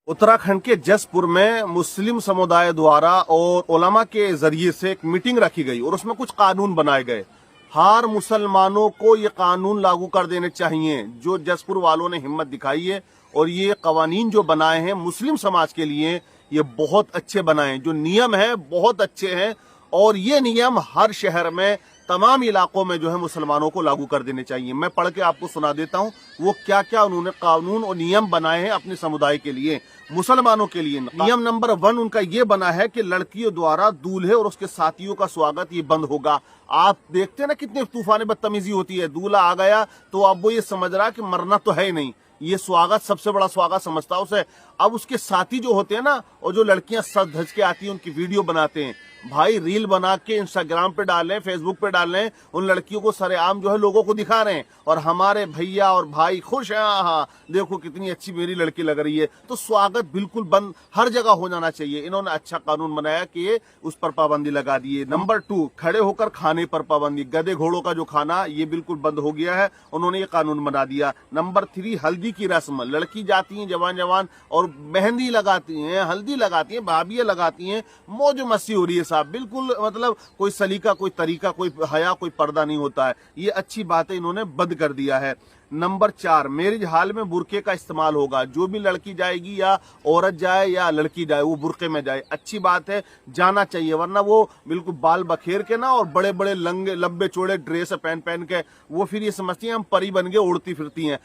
उत्तराखंड के जसपुर में मुस्लिम समुदाय द्वारा और उलमा के जरिए से एक मीटिंग रखी गई और उसमें कुछ कानून बनाए गए। हर मुसलमानों को ये कानून लागू कर देने चाहिए। जो जसपुर वालों ने हिम्मत दिखाई है और ये कवानीन जो बनाए हैं मुस्लिम समाज के लिए, ये बहुत अच्छे बनाए हैं। जो नियम है बहुत अच्छे हैं और ये नियम हर शहर में तमाम इलाकों में जो है मुसलमानों को लागू कर देने चाहिए। मैं पढ़ के आपको सुना देता हूँ वो क्या क्या उन्होंने कानून और नियम बनाए हैं अपने समुदाय के लिए, मुसलमानों के लिए। नियम नंबर 1 उनका ये बना है कि लड़कियों द्वारा दूल्हे और उसके साथियों का स्वागत ये बंद होगा। आप देखते हैं ना कितने तूफान बदतमीजी होती है। दूल्हा आ गया तो अब वो ये समझ रहा है कि मरना तो है ही नहीं, ये स्वागत सबसे बड़ा स्वागत समझता है उसे। अब उसके साथी जो होते हैं ना, और जो लड़कियां सज धज के आती हैं उनकी वीडियो बनाते हैं, भाई रील बना के इंस्टाग्राम पे डालें, फेसबुक पे डालें, उन लड़कियों को सरेआम जो है लोगों को दिखा रहे हैं और हमारे भैया और भाई खुश हैं, हाँ देखो कितनी अच्छी मेरी लड़की लग रही है। तो स्वागत बिल्कुल बंद हर जगह हो जाना चाहिए। इन्होंने अच्छा कानून बनाया कि ये उस पर पाबंदी लगा दी है। नंबर 2, खड़े होकर खाने पर पाबंदी। गधे घोड़ों का जो खाना ये बिल्कुल बंद हो गया है, उन्होंने ये कानून बना दिया। नंबर 3, हल्दी की रस्म। लड़की जाती है जवान जवान और मेहंदी लगाती हैं, हल्दी लगाती हैं, भाभियां लगाती हैं, मौज मस्ती हो रही है साहब। बिल्कुल मतलब कोई सलीका, कोई तरीका, कोई हया, कोई पर्दा नहीं होता है। ये अच्छी बात है, इन्होंने बंद कर दिया है। नंबर 4, मैरिज हाल में बुरके का इस्तेमाल होगा। जो भी लड़की जाएगी या औरत जाए या लड़की जाए वो बुरके में जाए, अच्छी बात है, जाना चाहिए। वरना वो बिल्कुल बाल बखेर के ना और बड़े बड़े लंगे लंबे चौड़े ड्रेस पहन पहन के वो फिर ये समझती हैं हम परी बन के उड़ती फिरती हैं।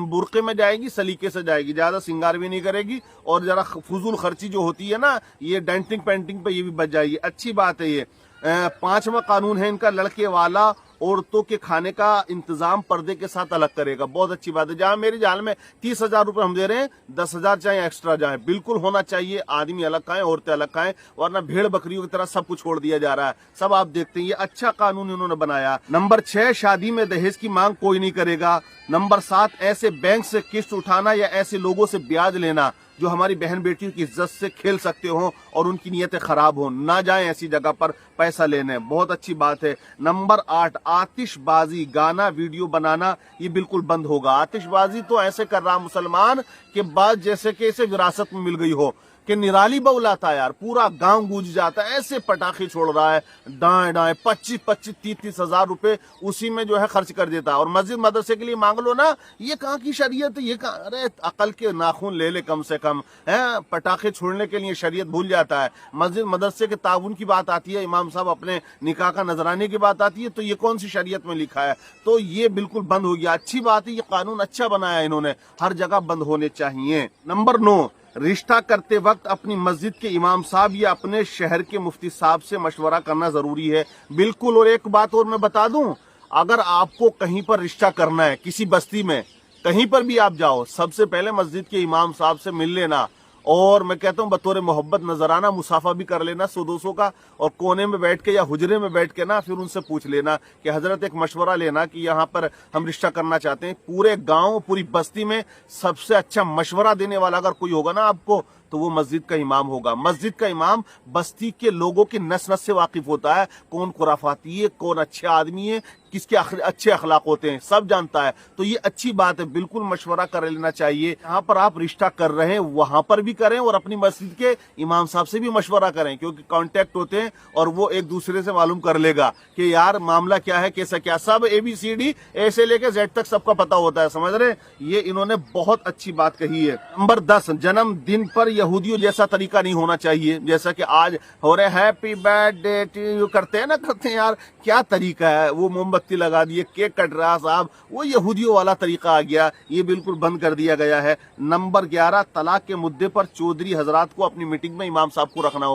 बुरके में जाएगी, सलीके से जाएगी, ज्यादा श्रृंगार भी नहीं करेगी और जरा फजूल खर्ची जो होती है ना, ये डेंटिंग पेंटिंग पे ये भी बच जाएगी। अच्छी बात है ये। 5वां कानून है इनका, लड़के वाला औरतों के खाने का इंतजाम पर्दे के साथ अलग करेगा। बहुत अच्छी बात है। जहां मेरी जान में 30,000 रुपए हम दे रहे हैं, 10,000 चाहे एक्स्ट्रा जाए, बिल्कुल होना चाहिए। आदमी अलग खाएं, औरतें अलग खाएं, वरना भेड़ बकरियों की तरह सब कुछ छोड़ दिया जा रहा है। सब आप देखते हैं, ये अच्छा कानून इन्होंने बनाया। नंबर 6, शादी में दहेज की मांग कोई नहीं करेगा। नंबर 7, ऐसे बैंक से किस्त उठाना या ऐसे लोगों से ब्याज लेना जो हमारी बहन बेटियों की इज्जत से खेल सकते हो और उनकी नीयतें खराब हो, ना जाएं ऐसी जगह पर पैसा लेने। बहुत अच्छी बात है। नंबर 8, आतिशबाजी, गाना वीडियो बनाना ये बिल्कुल बंद होगा। आतिशबाजी तो ऐसे कर रहा मुसलमान के बाद जैसे कि इसे विरासत में मिल गई हो कि निराली बउलाता यार, पूरा गांव गूंज जाता है। ऐसे पटाखे छोड़ रहा है, दाएं दाएं 25-25, 30-30 हजार रुपए उसी में जो है खर्च कर देता है। और मस्जिद मदरसे के लिए मांग लो ना, ये कहाँ की शरीयत है, ये कहाँ, अरे अकल के नाखून ले ले कम से कम है। पटाखे छोड़ने के लिए शरीयत भूल जाता है। मस्जिद मदरसे के ताउन की बात आती है, इमाम साहब अपने निकाह का नजराने की बात आती है, तो ये कौन सी शरीयत में लिखा है? तो ये बिल्कुल बंद हो गया। अच्छी बात है, ये कानून अच्छा बनाया इन्होंने, हर जगह बंद होने चाहिए। नंबर 9, रिश्ता करते वक्त अपनी मस्जिद के इमाम साहब या अपने शहर के मुफ्ती साहब से मशवरा करना जरूरी है। बिल्कुल। और एक बात और मैं बता दूं, अगर आपको कहीं पर रिश्ता करना है, किसी बस्ती में कहीं पर भी आप जाओ, सबसे पहले मस्जिद के इमाम साहब से मिल लेना और मैं कहता हूँ बतौर मोहब्बत नजराना मुसाफा भी कर लेना 100-200 का, और कोने में बैठ के या हुजरे में बैठ के ना फिर उनसे पूछ लेना कि हजरत एक मशवरा लेना कि यहाँ पर हम रिश्ता करना चाहते हैं। पूरे गांव पूरी बस्ती में सबसे अच्छा मशवरा देने वाला अगर कोई होगा ना आपको, तो वो मस्जिद का इमाम होगा। मस्जिद का इमाम बस्ती के लोगों की नस नस से वाकिफ होता है, कौन खुराफाती है, कौन अच्छे आदमी है, किसके अच्छे अखलाक होते हैं, सब जानता है। तो ये अच्छी बात है, बिल्कुल मशवरा कर लेना चाहिए। यहाँ पर आप रिश्ता कर रहे हैं वहां पर भी करें और अपनी मस्जिद के इमाम साहब से भी मशवरा करें, क्योंकि कांटेक्ट होते हैं और वो एक दूसरे से मालूम कर लेगा कि यार मामला क्या है, कैसा क्या, सब ABCD A से लेके Z तक सबका पता होता है। समझ रहे? ये इन्होंने बहुत अच्छी बात कही है। नंबर 10, जन्मदिन पर यहूदियों जैसा तरीका नहीं होना चाहिए। जैसा कि आज हो रहे हैप्पी बर्थडे टू यू करते हैं ना, करते हैं यार, क्या तरीका है, वो मोमबत्ती लगा दिए, केक कट रहा साहब, वो यहूदियों वाला तरीका आ गया। ये बिल्कुल बंद कर दिया गया है। नंबर 11, तलाक के मुद्दे पर चौधरी हजरात को अपनी मीटिंग में इमाम साहब को रखना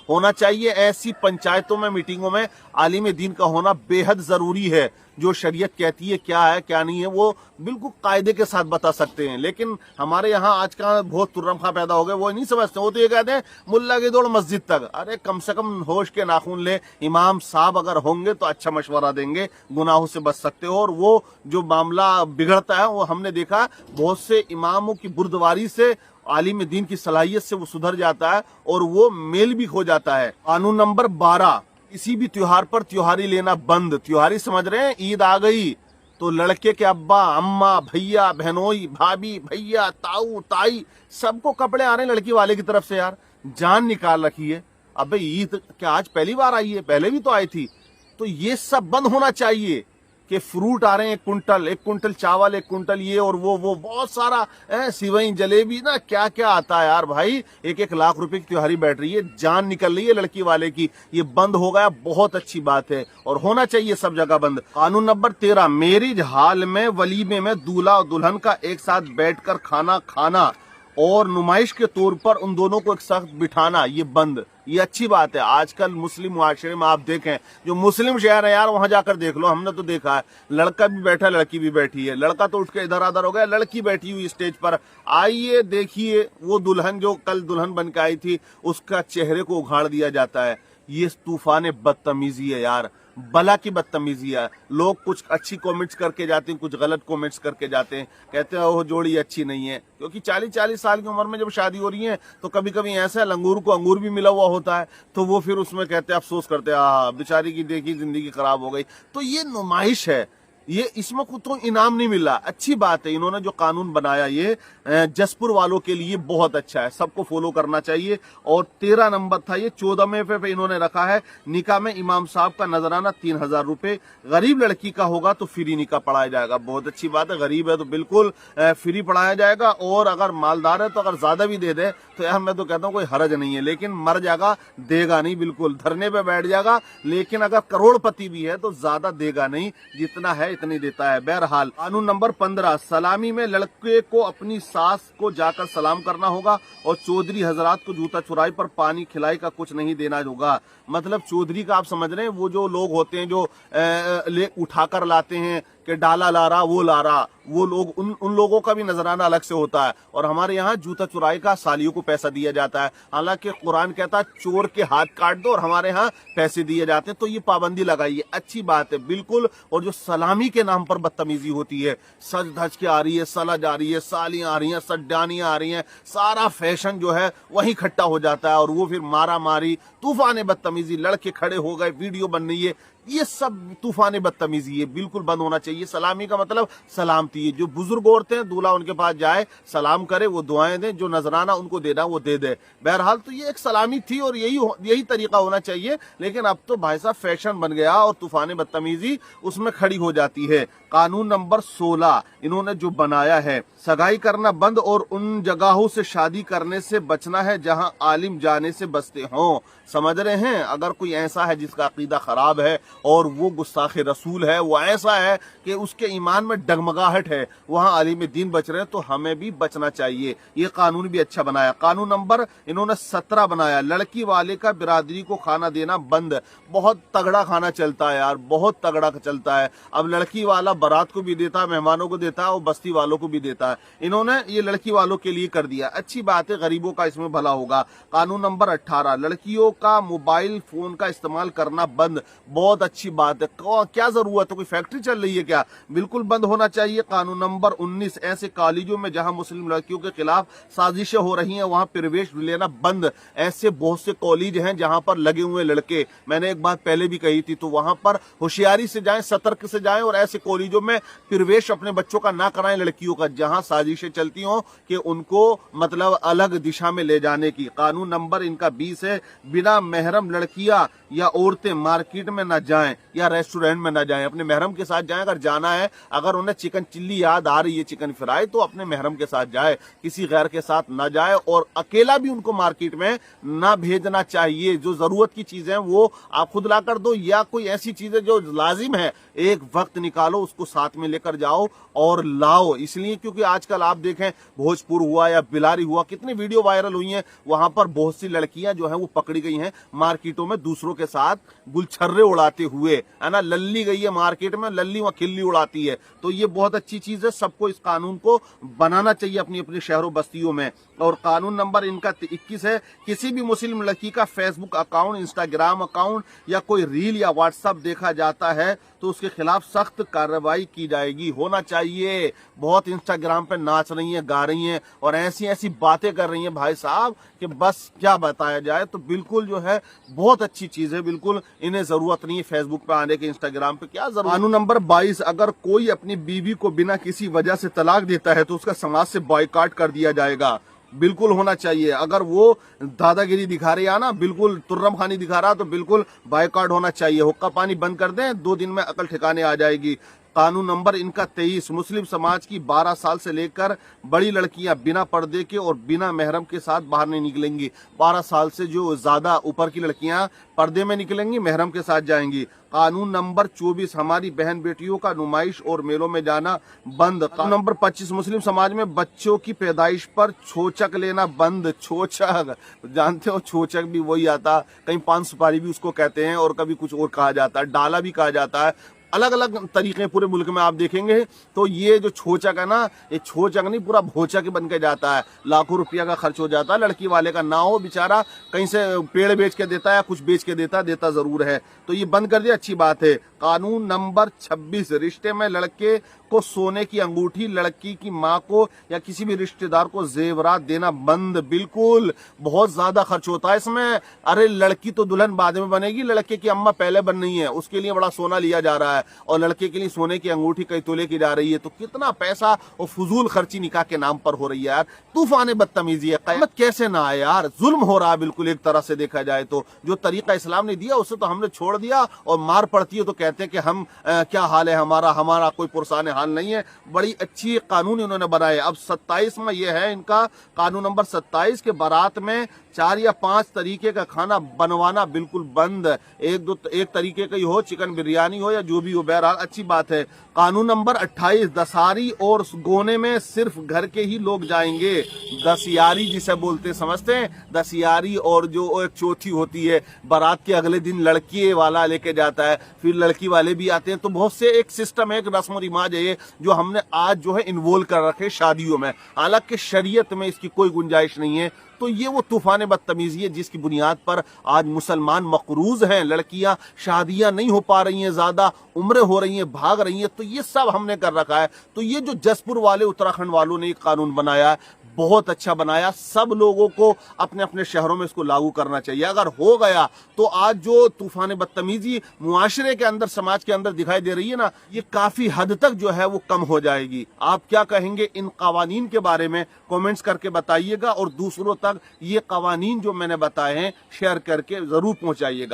होना चाहिए। ऐसी पंचायतों में, मीटिंगों में आलिम दीन का होना बेहद जरूरी है। जो शरीयत कहती है क्या है क्या नहीं है वो बिल्कुल कायदे के साथ बता सकते हैं। लेकिन हमारे यहाँ आज का बहुत तुर्रमखा पैदा हो गए, वो नहीं समझते। वो तो ये कहते हैं मुल्ला की दौड़ मस्जिद तक। अरे कम से कम होश के नाखून ले। इमाम साहब अगर होंगे तो अच्छा मशवरा देंगे, गुनाहों से बच सकते हो। और वो जो मामला बिगड़ता है वो हमने देखा, बहुत से इमामों की बुर्दवारी से, आलिम दीन की सलाहियत से वो सुधर जाता है और वो मेल भी हो जाता है। कानून नंबर 12, किसी भी त्योहार पर त्योहारी लेना बंद। त्योहारी समझ रहे हैं, ईद आ गई तो लड़के के अब्बा अम्मा भैया बहनोई भाभी भैया ताऊ ताई सबको कपड़े आ रहे हैं लड़की वाले की तरफ से। यार जान निकाल रखी है। अबे ईद क्या आज पहली बार आई है? पहले भी तो आई थी। तो ये सब बंद होना चाहिए कि फ्रूट आ रहे हैं एक कुंटल चावल, एक कुंटल ये और वो बहुत सारा सिवई जलेबी ना क्या क्या आता है यार भाई। 1-1 लाख रुपए की त्योहारी बैठ रही है, जान निकल रही है लड़की वाले की। ये बंद हो गया, बहुत अच्छी बात है और होना चाहिए सब जगह बंद। कानून नंबर 13, मैरिज हाल में वलीमे में दूल्हा और दुल्हन का एक साथ बैठकर खाना खाना और नुमाइश के तौर पर उन दोनों को एक साथ बिठाना, ये बंद। ये अच्छी बात है। आजकल मुस्लिम मुआशरे में आप देखें, जो मुस्लिम शहर है यार वहां जाकर देख लो, हमने तो देखा है लड़का भी बैठा लड़की भी बैठी है। लड़का तो उठ के इधर उधर हो गया, लड़की बैठी हुई स्टेज पर। आइए देखिए वो दुल्हन जो कल दुल्हन बन के आई थी उसका चेहरे को उखाड़ दिया जाता है। ये तूफान बदतमीजी है यार, बला की बदतमीजी है। लोग कुछ अच्छी कमेंट्स करके जाते हैं, कुछ गलत कमेंट्स करके जाते हैं, कहते हैं वो जोड़ी अच्छी नहीं है। क्योंकि 40-40 साल की उम्र में जब शादी हो रही है तो कभी कभी ऐसा है लंगूर को अंगूर भी मिला हुआ होता है, तो वो फिर उसमें कहते हैं अफसोस करते हैं बेचारी की देखी जिंदगी खराब हो गई। तो ये नुमाइश है, ये इसमें कुछ तो इनाम नहीं मिला। अच्छी बात है इन्होंने जो कानून बनाया ये जसपुर वालों के लिए बहुत अच्छा है, सबको फॉलो करना चाहिए। और 13 नंबर था ये, 14वें पे इन्होंने रखा है निकाह में इमाम साहब का नजराना 3000 रुपए। गरीब लड़की का होगा तो फ्री निकाह पढ़ाया जाएगा। बहुत अच्छी बात है, गरीब है तो बिल्कुल फ्री पढ़ाया जाएगा। और अगर मालदार है तो अगर ज्यादा भी दे दे तो यार मैं तो कहता हूँ कोई हरज नहीं है, लेकिन मर जाएगा देगा नहीं, बिल्कुल धरने पे बैठ जाएगा। लेकिन अगर करोड़पति भी है तो ज्यादा देगा नहीं, जितना है इतनी देता है। बहरहाल कानून नंबर 15, सलामी में लड़के को अपनी सास को जाकर सलाम करना होगा और चौधरी हजरात को जूता चुराई पर पानी खिलाई का कुछ नहीं देना होगा। मतलब चौधरी का आप समझ रहे हैं, वो जो लोग होते हैं जो ले उठाकर लाते हैं कि डाला ला रहा वो ला रहा, वो लोग उन लोगों का भी नजराना अलग से होता है। और हमारे यहाँ जूता चुराई का सालियों को पैसा दिया जाता है। हालांकि कुरान कहता है चोर के हाथ काट दो, और हमारे यहाँ पैसे दिए जाते हैं। तो ये पाबंदी लगाइए, अच्छी बात है बिल्कुल। और जो सलामी के नाम पर बदतमीजी होती है, सज धज के आ रही है, सलज आ रही है, सालियां आ रही हैं, सड्डानियां आ रही हैं, सारा फैशन जो है वही इकट्ठा हो जाता है और वो फिर मारा मारी तूफान बदतमीजी, लड़के खड़े हो गए, वीडियो बन रही है, ये सब तूफान बदतमीजी है, बिल्कुल बंद होना चाहिए। सलामी का मतलब सलामती है। जो बुजुर्ग औरतें हैं दूल्हा उनके पास जाए, सलाम करे, वो दुआएं दें, जो नजराना उनको देना वो दे दे। बहरहाल तो ये एक सलामी थी और यही तरीका होना चाहिए। लेकिन अब तो भाई साहब फैशन बन गया और तूफान बदतमीजी उसमें खड़ी हो जाती है। कानून नंबर 16 इन्होंने जो बनाया है, सगाई करना बंद और उन जगहों से शादी करने से बचना है जहां आलिम जाने से बचते हों। समझ रहे हैं, अगर कोई ऐसा है जिसका अकीदा खराब है और वो गुस्ताखे रसूल है, वो ऐसा है कि उसके ईमान में डगमगाहट है, वहां आलिम दीन बच रहे हैं, तो हमें भी बचना चाहिए। ये कानून भी अच्छा बनाया। कानून नंबर इन्होंने 17 बनाया, लड़की वाले का बिरादरी को खाना देना बंद। बहुत तगड़ा खाना चलता है यार, बहुत तगड़ा चलता है। अब लड़की वाला बारात को भी देता है, मेहमानों को देता है और बस्ती वालों को भी देता है। इन्होंने ये लड़की वालों के लिए कर दिया, अच्छी बात है, गरीबों का इसमें भला होगा। कानून नंबर 18, लड़कियों का मोबाइल फोन का इस्तेमाल करना बंद। बहुत अच्छी बात है, क्या जरूरत है, कोई फैक्ट्री चल रही है क्या? बिल्कुल बंद होना चाहिए। कानून नंबर 19, ऐसे कॉलेजों में जहां मुस्लिम लड़कियों के खिलाफ साजिशें हो रही हैं वहां प्रवेश लेना बंद। ऐसे बहुत से कॉलेज हैं जहां पर लगे हुए लड़के, मैंने एक बात पहले भी कही थी, तो वहां पर होशियारी से जाएं, सतर्क से जाएं और ऐसे कॉलेजों में प्रवेश अपने बच्चों का ना कराएं, लड़कियों का, जहां साजिशें चलती हों कि उनको मतलब अलग दिशा में ले जाने की। कानून नंबर इनका 20 है, बिना महरम लड़कियां या औरतें मार्केट में न जाएं या रेस्टोरेंट में न जाएं, अपने महरम के साथ जाएं। अगर जाना है, अगर उन्हें चिकन चिल्ली याद आ रही है, चिकन फ्राई, तो अपने महरम के साथ जाए, किसी गैर के साथ न जाए। और अकेला भी उनको मार्केट में न भेजना चाहिए। जो जरूरत की चीजें वो आप खुद ला कर दो, या कोई ऐसी चीजें जो लाजिम है एक वक्त निकालो, उसको साथ में लेकर जाओ और लाओ। इसलिए क्योंकि आजकल आप देखें भोजपुर हुआ या बिलारी हुआ, कितनी वीडियो वायरल हुई हैं, वहां पर बहुत सी लड़कियां जो हैं वो पकड़ी गई हैं मार्केटों में दूसरों के साथ गुलछर्रे उड़ाते हुए, है ना। लल्ली गई है मार्केट में, लल्ली वहां खिल्ली उड़ाती है। तो ये बहुत अच्छी चीज है, सबको इस कानून को बनाना चाहिए अपनी अपनी शहरों बस्तियों में। और कानून नंबर इनका 21 है, किसी भी मुस्लिम लड़की का फेसबुक अकाउंट, इंस्टाग्राम अकाउंट या कोई रील या व्हाट्सएप देखा जाता है तो उसके खिलाफ सख्त कार्रवाई की जाएगी। होना चाहिए। बहुत इंस्टाग्राम पे नाच रही हैं, गा रही हैं और ऐसी ऐसी बातें कर रही हैं भाई साहब कि बस क्या बताया जाए। तो बिल्कुल जो है बहुत अच्छी चीज है, बिल्कुल इन्हें जरूरत नहीं है फेसबुक पे आने के, इंस्टाग्राम पे क्या जरूरत। कानून नंबर 22, अगर कोई अपनी बीवी को बिना किसी वजह से तलाक देता है तो उसका समाज से बॉयकॉट कर दिया जाएगा। बिल्कुल होना चाहिए। अगर वो दादागिरी दिखा रही है ना, बिल्कुल तुर्रम खानी दिखा रहा, तो बिल्कुल बायकॉट होना चाहिए। हुक्का पानी बंद कर दें, 2 दिन में अकल ठिकाने आ जाएगी। कानून नंबर इनका 23, मुस्लिम समाज की 12 साल से लेकर बड़ी लड़कियां बिना पर्दे के और बिना महरम के साथ बाहर नहीं निकलेंगी। 12 साल से जो ज्यादा ऊपर की लड़कियां पर्दे में निकलेंगी, महरम के साथ जाएंगी। कानून नंबर 24, हमारी बहन बेटियों का नुमाइश और मेलों में जाना बंद। कानून नंबर 25, मुस्लिम समाज में बच्चों की पैदाइश पर छोचक लेना बंद। छोचक जानते हो, छोचक भी वही आता, कहीं पान सुपारी भी उसको कहते हैं और कभी कुछ और कहा जाता है, डाला भी कहा जाता है। अलग अलग तरीके पूरे मुल्क में आप देखेंगे। तो ये जो छोचक है ना, ये छोचक नहीं, पूरा भोचक बन के जाता है। लाखों रुपया का खर्च हो जाता है। लड़की वाले का ना हो, बेचारा कहीं से पेड़ बेच के देता है, कुछ बेच के देता जरूर है। तो ये बंद कर दिया, अच्छी बात है। कानून नंबर 26, रिश्ते में लड़के को सोने की अंगूठी, लड़की की माँ को या किसी भी रिश्तेदार को जेवरात देना बंद। बिल्कुल, बहुत ज्यादा खर्च होता है इसमें। अरे लड़की तो दुल्हन बाद में बनेगी, लड़के की अम्मा पहले बन रही है, उसके लिए बड़ा सोना लिया जा रहा है और लड़के के लिए सोने की अंगूठी कई तोले की जा रही है। तो कितना पैसा और फजूल खर्ची निकाह के नाम पर हो रही है यार। तूफान बदतमीजी है। क़यामत कैसे ना आए यार, जुल्म हो रहा है बिल्कुल। एक तरह से देखा जाए तो जो तरीका इस्लाम ने दिया उसे तो हमने छोड़ दिया, और मार पड़ती है तो कहते हैं कि हम क्या हाल है हमारा कोई पुरसान हाल नहीं है। बड़ी अच्छी कानून इन्होंने बनाए। अब 27 में ये है इनका कानून नंबर 27 के बारात में 4 या 5 तरीके का खाना बनवाना बिल्कुल बंद। एक तरीके का ही हो, चिकन बिरयानी हो या जो भी हो, बहरहाल अच्छी बात है। कानून नंबर 28, दसारी और गोने में सिर्फ घर के ही लोग जाएंगे। दसियारी जिसे बोलते समझते हैं, दसियारी और जो एक चौथी होती है, बारात के अगले दिन लड़की वाला लेके जाता है, फिर लड़की वाले भी आते हैं। तो बहुत से एक सिस्टम है, एक रस्म और रिवाज है जो हमने आज जो है इन्वॉल्व कर रखे शादियों में, हालांकि शरीयत में इसकी कोई गुंजाइश नहीं है। तो ये वो तूफान बदतमीजी है जिसकी बुनियाद पर आज मुसलमान मकरूज हैं। लड़कियां शादियां नहीं हो पा रही हैं, ज्यादा उम्रें हो रही हैं, भाग रही हैं। तो ये सब हमने कर रखा है। तो ये जो जसपुर वाले, उत्तराखंड वालों ने एक कानून बनाया, बहुत अच्छा बनाया। सब लोगों को अपने अपने शहरों में इसको लागू करना चाहिए। अगर हो गया तो आज जो तूफान बदतमीजी मुआशरे के अंदर, समाज के अंदर दिखाई दे रही है ना, ये काफी हद तक जो है वो कम हो जाएगी। आप क्या कहेंगे इन कवानीन के बारे में? कमेंट्स करके बताइएगा और दूसरों तक ये कवानीन जो मैंने बताए हैं शेयर करके जरूर पहुंचाइएगा।